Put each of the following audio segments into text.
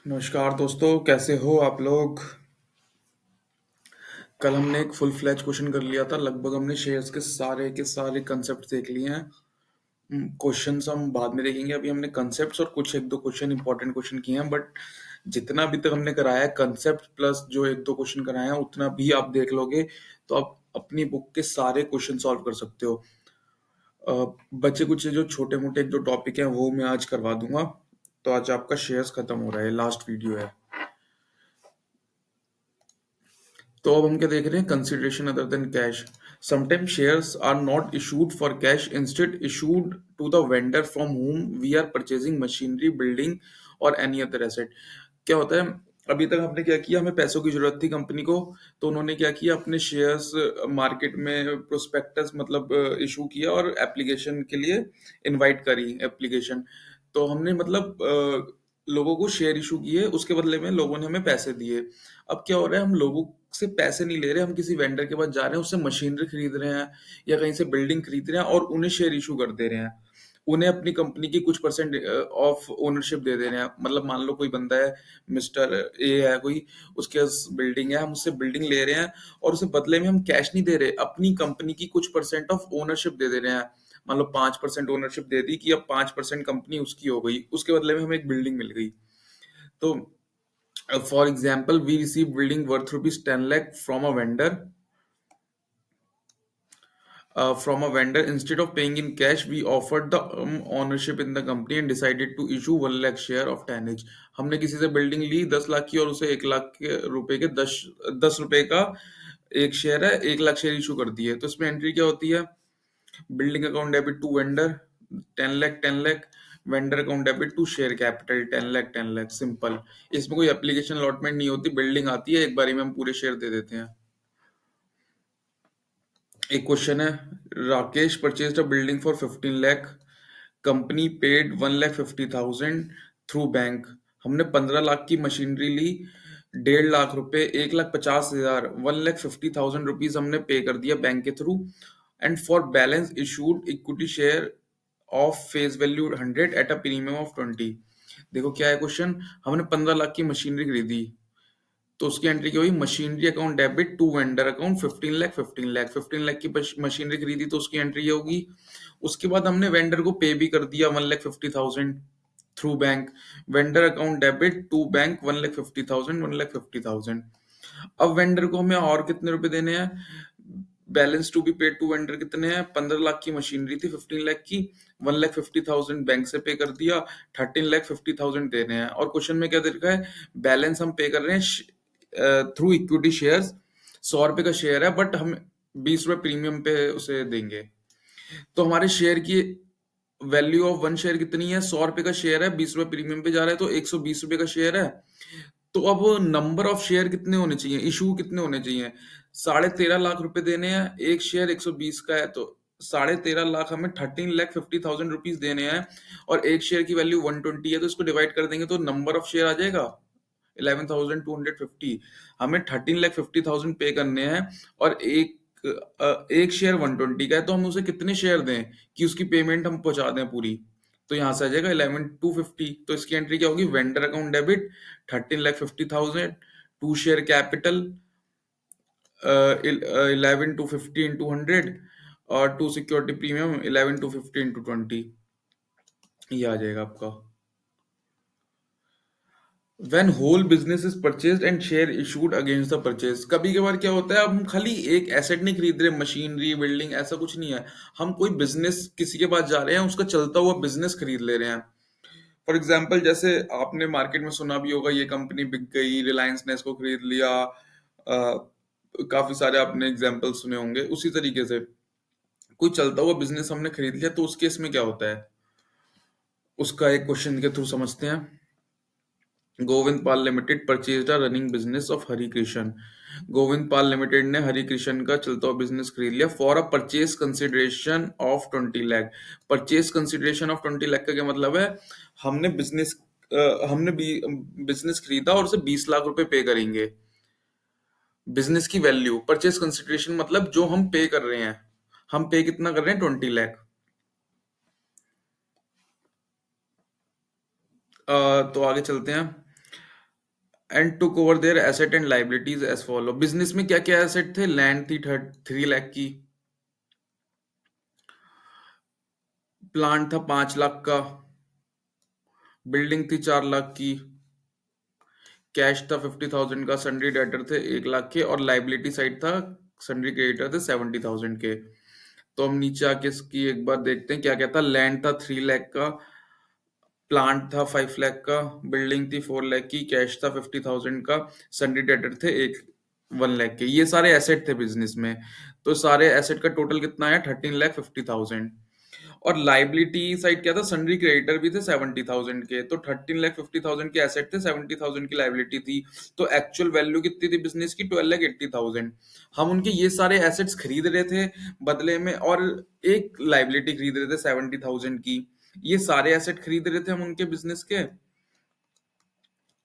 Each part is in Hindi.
नमस्कार दोस्तों, कैसे हो आप लोग? कल हमने एक फुल फ्लैज क्वेश्चन कर लिया था। लगभग हमने शेयर्स के सारे कंसेप्ट देख लिए हैं। क्वेश्चंस हम बाद में देखेंगे। अभी हमने कंसेप्ट्स और कुछ एक दो क्वेश्चन इंपॉर्टेंट क्वेश्चन किए हैं, बट जितना अभी तक हमने कराया है कंसेप्ट प्लस जो एक दो क्वेश्चन कराए हैं उतना भी आप देख लोगे तो आप अपनी बुक के सारे क्वेश्चन सॉल्व कर सकते हो। अ, बचे कुछ जो छोटे मोटे जो टॉपिक हैं वो मैं आज करवा दूंगा। तो आज आपका शेयर्स खत्म हो रहा है, लास्ट वीडियो है। तो अब हम क्या देख रहे हैं? Consideration other than cash. Sometimes shares are not issued for cash, instead issued to the vendor from whom we are purchasing machinery, building और एनी अदर एसेट। क्या होता है? अभी तक हमने क्या किया, हमें पैसों की जरूरत थी कंपनी को, तो उन्होंने क्या किया, अपने शेयर्स मार्केट में प्रोस्पेक्टस मतलब इशू किया और एप्लीकेशन के लिए इनवाइट करी एप्लीकेशन। तो हमने मतलब लोगों को शेयर इशू किए, उसके बदले में लोगों ने हमें पैसे दिए। अब क्या हो रहा है, हम लोगों से पैसे नहीं ले रहे, हम किसी वेंडर के पास जा रहे हैं, उससे मशीनरी खरीद रहे हैं या कहीं से बिल्डिंग खरीद रहे हैं और उन्हें शेयर इशू कर दे रहे हैं। उन्हें अपनी कंपनी की कुछ परसेंट ऑफ ओनरशिप दे दे रहे हैं। मतलब मान लो कोई बंदा है, मिस्टर ए है कोई, उसके पास बिल्डिंग है, हम उससे बिल्डिंग ले रहे हैं और उसे बदले में हम कैश नहीं दे रहे, अपनी कंपनी की कुछ परसेंट ऑफ ओनरशिप दे दे रहे हैं। मान लो 5% ओनरशिप दे दी कि अब 5% कंपनी उसकी हो गई, उसके बदले में हमें एक बिल्डिंग मिल गई। तो for example, we receive building worth rupees 10 lakh from a vendor. Instead of paying in cash, we offered the ownership in the company and decided to issue 1 lakh share of 10 each. हमने किसी से बिल्डिंग ली 10 लाख की और उसे 1 लाख के रुपए के 10 रुपए का एक शेयर है, 1 लाख शेयर इशू कर दिए। तो इसमें एंट्री क्या होती है? Building account debit to vendor 10 lakh 10 lakh, vendor account debit to share capital 10 lakh 10 lakh. Simple. इसमें कोई एप्लीकेशन अलॉटमेंट नहीं होती, बिल्डिंग आती है एक बारी में हम पूरे शेयर दे देते हैं। एक क्वेश्चन है, Rakesh purchase a building for 15 lakh, company paid 1,50,000 through bank. हमने 15 लाख की मशीनरी ली, 1.5 लाख रुपए, 1,50,000, 1,50,000 रुपीज हमने पे कर दिया बैंक के through. And for balance issued equity share of face value 100 at a premium of 20। देखो क्या है क्वेश्चन, हमने 15 लाख की मशीनरी खरीदी, तो उसकी एंट्री क्या हुई? Machinery account debit to vendor account 15 lakh 15 lakh की मशीनरी खरीदी, तो उसकी एंट्री ये होगी। उसके बाद हमने वेंडर को पे भी कर दिया 1,50,000 through bank, vendor account debit to bank 1,50,000 1,50,000। अब वेंडर को हमें और कितने रुपए देने हैं? Balance to be paid to vendor कितने हैं? 15 लाख की मशीनरी थी, 15 लाख की, 1,50,000 बैंक से पे कर दिया, 13,50,000 देने हैं। और क्वेश्चन में क्या दे रखा है? बैलेंस हम पे कर रहे हैं थ्रू इक्विटी शेयर्स, 100 रुपए का शेयर है, बट हम 20 रुपए प्रीमियम पे उसे देंगे। तो हमारे शेयर की वैल्यू ऑफ वन शेयर कितनी है? 100 रुपए का शेयर है, 20 रुपए प्रीमियम पे जा रहा है, तो 120 रुपए का शेयर है। तो अब नंबर ऑफ शेयर कितने होने चाहिए, इशू कितने होने चाहिए? 13.5 लाख रुपए देने हैं, एक शेयर 120 का है, तो 13.5 लाख हमें 13,50,000 रुपीज देने हैं और एक शेयर की वैल्यू 120 है, तो इसको डिवाइड कर देंगे तो नंबर ऑफ शेयर आ जाएगा 11,250। हमें 13,50,000 पे करने हैं और एक शेयर 120 का है, तो हम उसे कितने शेयर दें कि उसकी पेमेंट हम पहुंचा दें पूरी? तो यहाँ से आ जाएगा 11,250। तो इसकी एंट्री क्या होगी? Vendor account debit 13,50,000 to share capital 11,250 into 100 और टू सिक्योरिटी प्रीमियम 11,250 इंटू 20। ये आ जाएगा आपका। When whole business is purchased and share issued against the purchase। कभी कभार क्या होता है, अब हम खाली एक एसेट नहीं खरीद रहे, मशीनरी बिल्डिंग ऐसा कुछ नहीं है, हम कोई बिजनेस किसी के पास जा रहे हैं, उसका चलता हुआ बिजनेस खरीद ले रहे हैं। फॉर एग्जाम्पल, जैसे आपने मार्केट में सुना भी होगा, ये कंपनी बिक गई, रिलायंस ने इसको खरीद लिया। काफी सारे आपने एग्जाम्पल सुने होंगे। उसी तरीके से कोई चलता हुआ बिजनेस हमने खरीद लिया, तो उस केस में क्या होता है, उसका एक क्वेश्चन के थ्रू समझते हैं। Govind Pal limited purchased a running business of Hari Krishna. Govind Pal limited ने हरि कृष्ण का चलता हुआ बिजनेस खरीद लिया for a purchase consideration of 20 lakh. Purchase consideration of 20 lakh का क्या मतलब है? हमने बिजनेस हमने बिजनेस खरीदा और उसे 20 लाख रुपए पे करेंगे। बिजनेस की वैल्यू, परचेज कंसिडरेशन मतलब जो हम पे कर रहे हैं, हम पे कितना कर रहे हैं? 20 लाख। तो आगे चलते हैं। And took over their asset and liabilities as follow. Business में क्या क्या एसेट थे? लैंड थी 3 लाख की, प्लांट था 5 लाख का, बिल्डिंग थी 4 लाख की, कैश था 50,000 का, सन्ड्री डेटर थे 1 लाख के, और लाइबिलिटी साइड था, सन्ड्री क्रेडिटर थे 70,000 के। तो हम नीचे आके इसकी एक बार देखते हैं क्या क्या था। लैंड था 3 लाख का, प्लांट था 5 लाख का, बिल्डिंग थी 4 लाख की, कैश था 50,000 का, सन्ड्री डेटर थे 1 लाख के। ये सारे एसेट थे बिजनेस में। तो सारे एसेट का टोटल कितना आया? 13,50,000। और लाइबिलिटी साइड क्या था? सन्ड्री क्रेडिटर भी थे 70,000 के। तो 13,50,000 के एसेट थे, 70,000 की लाइबिलिटी थी। तो एक्चुअल वैल्यू कितनी थी बिजनेस की? 12,80,000। हम उनके ये सारे एसेट्स खरीद रहे थे बदले में, और एक लाइबिलिटी खरीद रहे थे 70,000 की। ये सारे एसेट खरीद रहे थे हम उनके बिजनेस के,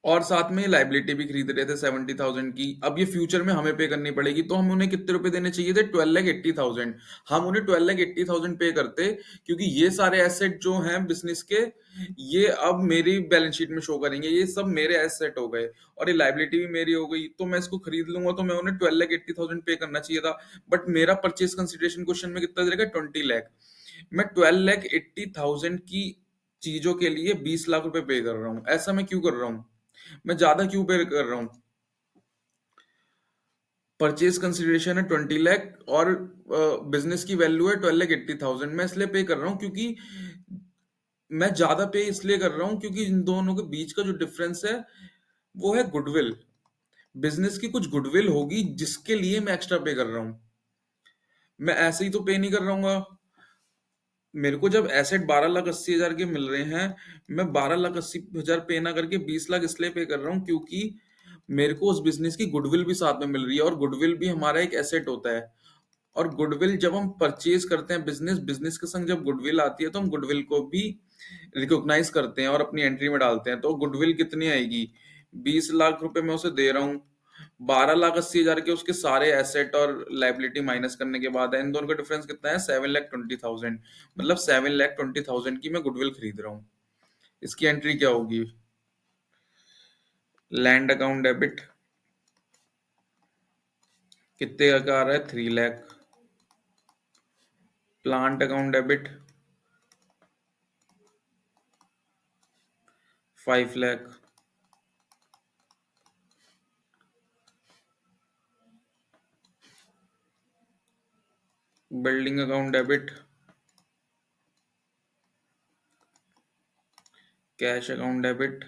और साथ में लाइबिलिटी भी खरीद रहे थे 70,000 की। अब ये फ्यूचर में हमें पे करनी पड़ेगी, तो हम उन्हें कितने रुपए देने चाहिए थे? 12,80,000। हम उन्हें 12,80,000 पे करते, क्योंकि ये सारे एसेट जो हैं बिजनेस के, ये अब मेरी बैलेंस शीट में शो करेंगे, ये सब मेरे एसेट हो गए, और ये लाइबिलिटी भी मेरी हो गई। तो मैं इसको खरीद लूंगा, तो मैं उन्हें 12,80,000 पे करना चाहिए था। बट मेरा परचेज कंसिडरेशन क्वेश्चन में कितना दे रखा है? 20 लाख। मैं 12,80,000 की चीजों के लिए 20 लाख रुपए पे कर रहा हूँ। ऐसा मैं क्यों कर रहा हूँ? मैं ज्यादा क्यों पे कर रहा हूँ? परचेज कंसिडरेशन है 20 लाख, और बिजनेस की वैल्यू है 12,80,000। मैं इसलिए पे कर रहा हूँ क्योंकि मैं ज्यादा पे इसलिए कर रहा हूँ क्योंकि इन दोनों के बीच का जो डिफरेंस है वो है गुडविल। बिजनेस की कुछ गुडविल होगी जिसके लिए मैं एक्स्ट्रा पे कर रहा हूँ। मैं ऐसे ही तो पे नहीं कर रहा हूँ। मेरे को जब एसेट 12,80,000 के मिल रहे हैं, मैं 12,80,000 पे ना करके 20 लाख इसलिए पे कर रहा हूँ क्योंकि मेरे को उस बिजनेस की गुडविल भी साथ में मिल रही है, और गुडविल भी हमारा एक एसेट होता है। और गुडविल जब हम परचेज करते हैं बिजनेस बिजनेस के संग जब गुडविल आती है, तो हम गुडविल को भी रिकॉग्नाइज करते हैं और अपनी एंट्री में डालते हैं। तो गुडविल कितनी आएगी? 20 लाख रुपए मैं उसे दे रहा हूँ, 12,80,000 के उसके सारे एसेट और लाइबिलिटी माइनस करने के बाद है, इन दोनों का डिफरेंस कितना है? 7,20,000। मतलब 7,20,000 की मैं गुडविल खरीद रहा हूँ। इसकी एंट्री क्या होगी? लैंड अकाउंट डेबिट, कितने का आ रहा है? 3 lakh. Plant account debit 5 lakh. Building account debit, cash account debit,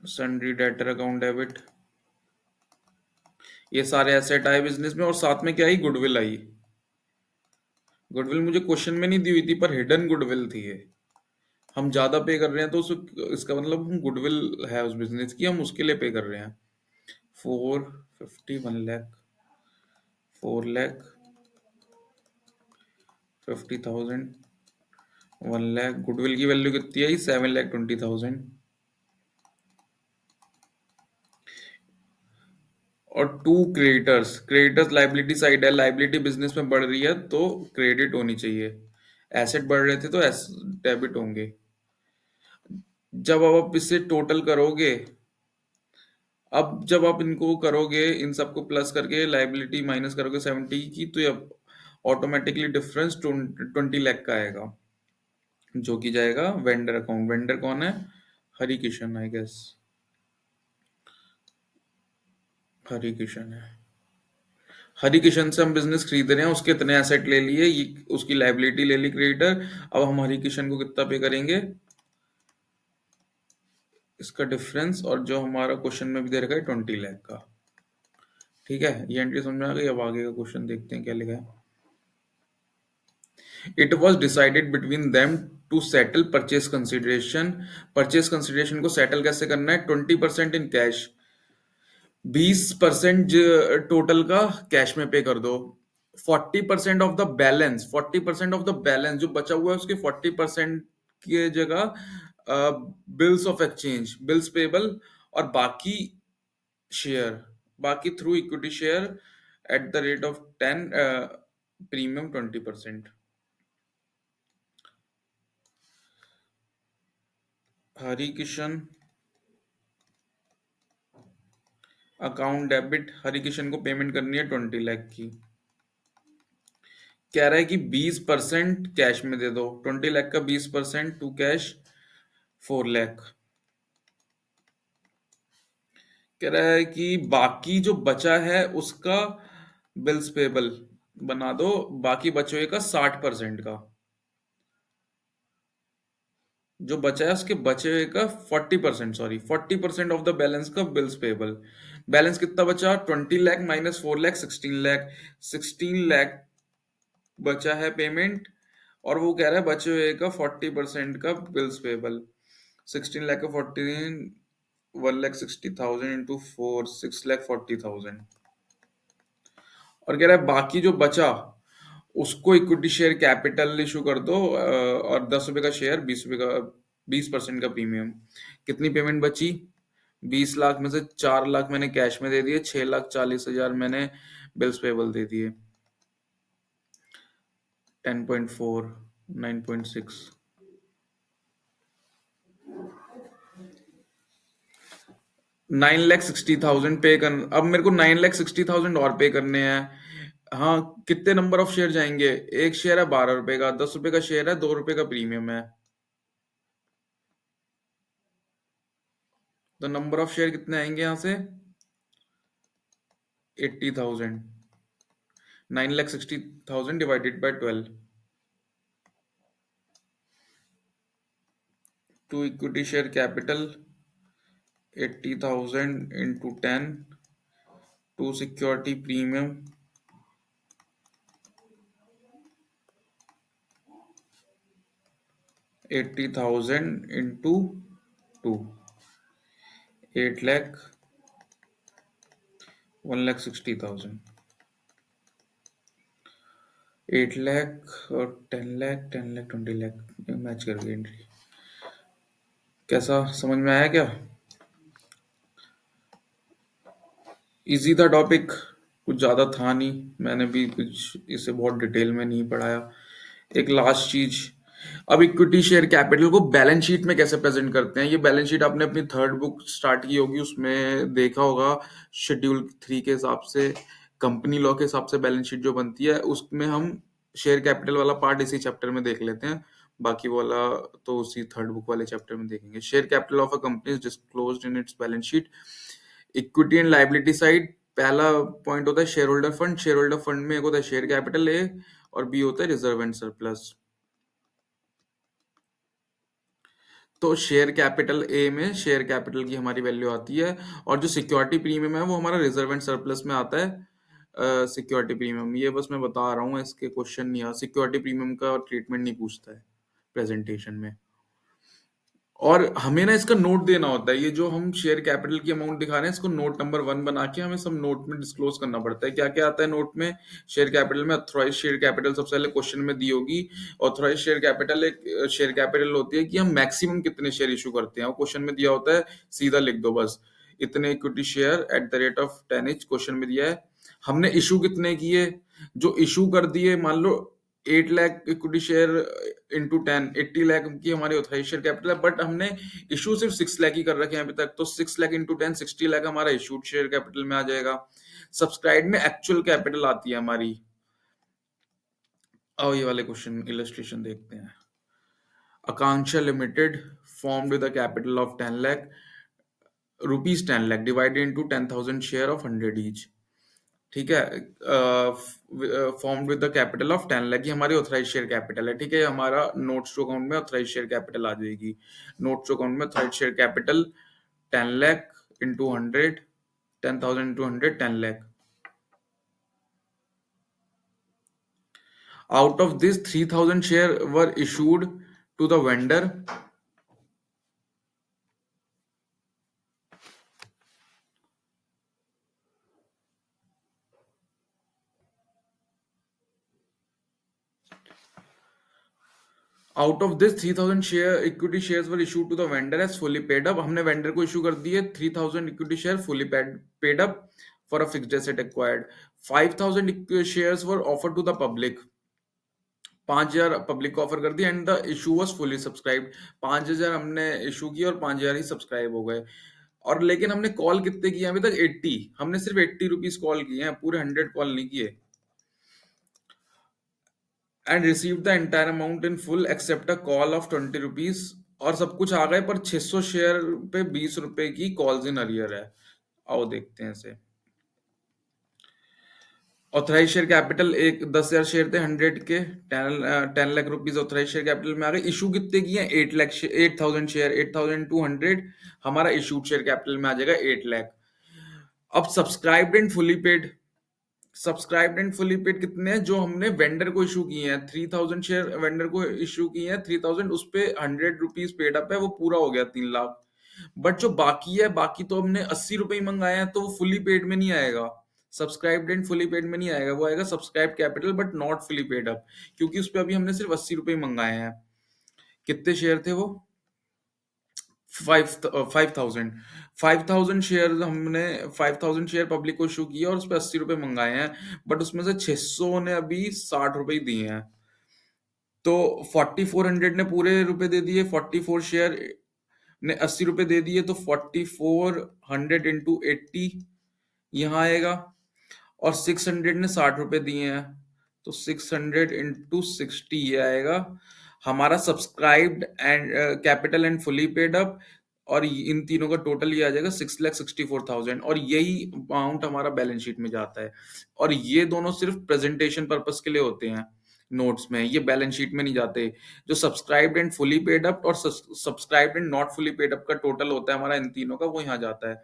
sundry debtor account debit. ये सारे एसेट आए बिजनेस में, और साथ में क्या आई? गुडविल आई। गुडविल मुझे क्वेश्चन में नहीं दी हुई थी, पर हिडन गुडविल थी ये। हम ज्यादा पे कर रहे हैं तो इसका मतलब हम गुडविल है उस बिजनेस की, हम उसके लिए पे कर रहे हैं। 450, 1 लाख, 4 लाख, 50,000, 1 लाख। गुडविल की वैल्यू कितनी आई? 7,20,000। और to creditors, creditors liability side है, लाइबिलिटी बिजनेस में बढ़ रही है तो क्रेडिट होनी चाहिए। एसेट बढ़ रहे थे तो डेबिट होंगे। जब आप इससे टोटल करोगे, अब जब आप इनको करोगे, इन सबको प्लस करके लाइबिलिटी माइनस करोगे 70 की, तो ये ऑटोमेटिकली डिफरेंस 20 लाख का आएगा, जो कि जाएगा वेंडर अकाउंट। वेंडर कौन है? हरि किशन, आई गेस हरि किशन है। हरि किशन से हम बिजनेस खरीद रहे हैं, उसके इतने एसेट ले लिए, उसकी लाइबिलिटी ले ली क्रेडिटर। अब हम हरि किशन को कितना पे करेंगे? इसका डिफरेंस, और जो हमारा क्वेश्चन में भी दे रखा है 20 लाख का। ठीक है, ये एंट्री समझ में आ गई। अब आगे का क्वेश्चन देखते हैं क्या लिखा है। It was decided between them to settle purchase consideration. Purchase consideration को सेटल कैसे करना है? 20% इन कैश, 20% टोटल का कैश में पे कर दो। 40% जो बचा हुआ है उसके 40% की जगह bills of exchange, bills payable, और बाकी शेयर, बाकी through equity share at the rate of 10, premium 20%। Hari Kishan account debit, Hari Kishan को पेमेंट करनी है 20 लाख की। कह रहा है कि 20% कैश में दे दो, 20 लाख का 20% टू कैश 4 लाख। कह रहा है कि बाकी जो बचा है उसका बिल्स पेबल बना दो, बाकी बचे हुए का 60% का, जो बचा है उसके बचे हुए का 40%, सॉरी 40% ऑफ द बैलेंस का बिल्स पेबल। बैलेंस कितना बचा? 20 लाख माइनस 4 लाख, 16 लाख। 16 लाख बचा है पेमेंट, और वो कह रहा है बचे हुए का 40% का बिल्स पेबल। 16 लाख का 14, 1,60,000 इंटू 4, 6,40,000। और कह रहा है बाकी जो बचा उसको इक्विटी शेयर कैपिटल इशू कर दो, और 10 रुपए का शेयर, 20 रुपए का, 20% का प्रीमियम। कितनी पेमेंट बची? 20 लाख में से 4 लाख मैंने कैश में दे दिए, 6,40,000 मैंने बिल्स पेबल दे दिए। 10.4, 9.6, 9,60,000 पे कर। अब मेरे को 9,60,000 और पे करने हैं। हाँ, कितने नंबर ऑफ शेयर जाएंगे? एक शेयर है 12 रुपए का, 10 रुपए का शेयर है, 2 रुपए का प्रीमियम है। तो नंबर ऑफ शेयर कितने आएंगे यहाँ से? 80,000। 9,60,000 divided by 12। To equity share capital 80,000 into 10, to security premium 80,000 into 2, 8 lakh, 1,60,000। 8 lakh और 10 लाख, 10 लाख, 20 लाख मैच कर गई एंट्री। कैसा, समझ में आया क्या? इजी था टॉपिक, कुछ ज्यादा था नहीं। मैंने भी कुछ इसे बहुत डिटेल में नहीं पढ़ाया। एक लास्ट चीज, अब इक्विटी शेयर कैपिटल को बैलेंस शीट में कैसे प्रेजेंट करते हैं? ये बैलेंस शीट आपने अपनी थर्ड बुक स्टार्ट की होगी, उसमें देखा होगा। शेड्यूल 3 के हिसाब से, कंपनी लॉ के हिसाब से बैलेंस शीट जो बनती है, उसमें हम शेयर कैपिटल वाला पार्ट इसी चैप्टर में देख लेते हैं। बाकी वाला तो उसी थर्ड बुक वाले चैप्टर में देखेंगे। Share capital of a company is disclosed in its balance sheet. Equity and liability side, पहला पॉइंट होता है share holder fund. Share holder fund में एक होता है शेयर कैपिटल ए, और बी होता है रिजर्व एंड सरप्लस। तो शेयर कैपिटल ए में शेयर कैपिटल की हमारी वैल्यू आती है, और जो सिक्योरिटी प्रीमियम है वो हमारा रिजर्व एंड सरप्लस में आता है। सिक्योरिटी प्रीमियम, ये बस मैं बता रहा हूँ, इसके क्वेश्चन नहीं आ, सिक्योरिटी प्रीमियम का ट्रीटमेंट नहीं पूछता है प्रेजेंटेशन में। और हमें ना इसका नोट देना होता है। ये जो हम शेयर कैपिटल की अमाउंट दिखा रहे हैं, इसको नोट नंबर 1 बना के हमें सब नोट में डिस्क्लोज करना पड़ता है। क्या क्या आता है नोट में? शेयर कैपिटल में ऑथराइज शेयर कैपिटल सबसे पहले क्वेश्चन में दी होगी। ऑथराइज शेयर कैपिटल एक शेयर कैपिटल होती है कि हम मैक्सिमम कितने शेयर इशू करते हैं, वो क्वेश्चन में दिया होता है, सीधा लिख दो बस। इतने equity share at the rate of 10 question में दिया है। हमने इशू कितने किए? जो इशू कर दिए, मान लो 8 lakh equity share into 10, 80 lakh की हमारी ऑथराइज शेयर कैपिटल है, बट हमने इशू सिर्फ 6 लाख ही कर रखे हैं अभी तक। तो 6 लाख इंटू 10, 60 लाख हमारा इशूड शेयर कैपिटल में आ जाएगा। सब्सक्राइब में एक्चुअल कैपिटल आती है हमारी। और ये वाले क्वेश्चन इलस्ट्रेशन देखते हैं। Akanksha limited formed with a capital of 10 lakh, rupees 10 lakh divided into 10,000 share of 100 each. ठीक है, formed with the capital of 10 lakh, ये हमारी ऑथराइज शेयर कैपिटल है। ठीक है, हमारा नोट्स टू अकाउंट में ऑथराइज शेयर कैपिटल आ जाएगी। नोट्स टू अकाउंट में authorise share capital 10 lakh into 100, 10,000 into 100, 10 lakh. Out of this 3,000 share were issued to the vendor. Out of this 3,000 share equity shares were issued to the vendor as fully paid up. हमने वेंडर को इशू कर दिए 3,000 equity share fully paid up for a fixed asset acquired. 5,000 shares were offered to the public. 5,000 public को ऑफर कर दिया and the issue was fully subscribed. 5,000 हमने इशू किया और 5,000 ही सब्सक्राइब हो गए। और लेकिन हमने कॉल कितने किए अभी तक? 80। हमने सिर्फ 80 रुपीज कॉल किए हैं, पूरे 100 कॉल नहीं किए। And receive the entire amount in full except a call of 20 rupees. और सब कुछ आ गए, पर 600 शेयर पे 20 रुपए की कॉल्स इन अरियर है। आओ देखते हैं इसे। ऑथराइज शेयर कैपिटल एक 10,000 शेयर थे 100 के, 10 lakh rupees authorise share capital में आ गए। इशू कितने किए हैं? 8 लाख, 8,000 शेयर, 8,200 हमारा इशूड शेयर कैपिटल में आ जाएगा 8 लाख। अब subscribed and fully paid. Subscribed and fully paid कितने हैं? जो हमने वेंडर को इशू किए हैं, 3,000 शेयर वेंडर को इशू किए हैं, 3,000 उस पे 100 रुपीज पेड अप है, वो पूरा हो गया 3 लाख। बट जो बाकी है, बाकी तो हमने 80 रुपए ही मंगाए हैं, तो वो फुली पेड में नहीं आएगा। सब्सक्राइब्ड एंड फुली पेड में नहीं आएगा, वो आएगा subscribe capital but not fully paid up, क्योंकि उस पे अभी हमने सिर्फ 80 रुपए मंगाए हैं। कितने शेयर थे वो? 5,000। 5,000 शेयर हमने 5,000 शेयर पब्लिक को इशू किया और उस पर 80 रुपए मंगाए हैं। बट उसमें से 600 ने अभी 60 रुपए ही दिए हैं, तो 4,400 ने पूरे रुपए दे दिए। 44 शेयर ने 80 रुपए दे दिए, तो 4,400 इंटू 80 यहाँ आएगा। और 600 ने 60 रुपए दिए हैं, तो 600 इंटू 60 ये आएगा हमारा subscribed and capital and fully paid up. और इन तीनों का टोटल ये आ जाएगा 6,64,000, और यही अमाउंट हमारा बैलेंस शीट में जाता है। और ये दोनों सिर्फ प्रेजेंटेशन पर्पस के लिए होते हैं नोट्स में, ये बैलेंस शीट में नहीं जाते। जो subscribed and fully paid up और subscribed and not fully paid up का टोटल होता है हमारा इन तीनों का, वो यहाँ जाता है।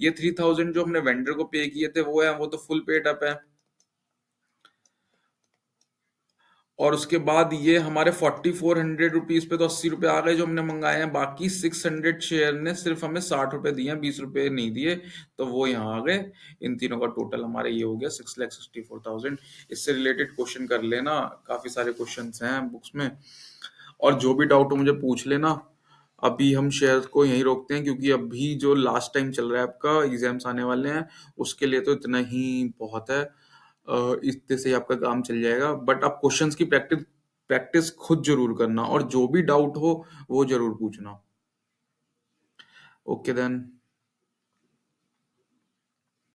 ये 3,000 जो हमने वेंडर को पे किए थे वो है, वो तो फुल पेड अप है। और उसके बाद ये हमारे 4,400 रुपीज पे तो 80 रुपए आ गए जो हमने मंगाए हैं। बाकी 600 शेयर ने सिर्फ हमें 60 रुपए दिए हैं, 20 रुपए नहीं दिए, तो वो यहाँ आ गए। इन तीनों का टोटल हमारे ये हो गया 6,64,000। इससे रिलेटेड क्वेश्चन कर लेना, काफी सारे क्वेश्चन हैं बुक्स में। और जो भी डाउट हो मुझे पूछ लेना। अभी हम शेयर को यहीं रोकते हैं, क्योंकि अभी जो लास्ट टाइम चल रहा है आपका, एग्जाम्स आने वाले हैं, उसके लिए तो इतना ही बहुत है। इतने से ही आपका काम चल जाएगा। बट आप क्वेश्चंस की प्रैक्टिस प्रैक्टिस खुद जरूर करना, और जो भी डाउट हो वो जरूर पूछना। Okay then.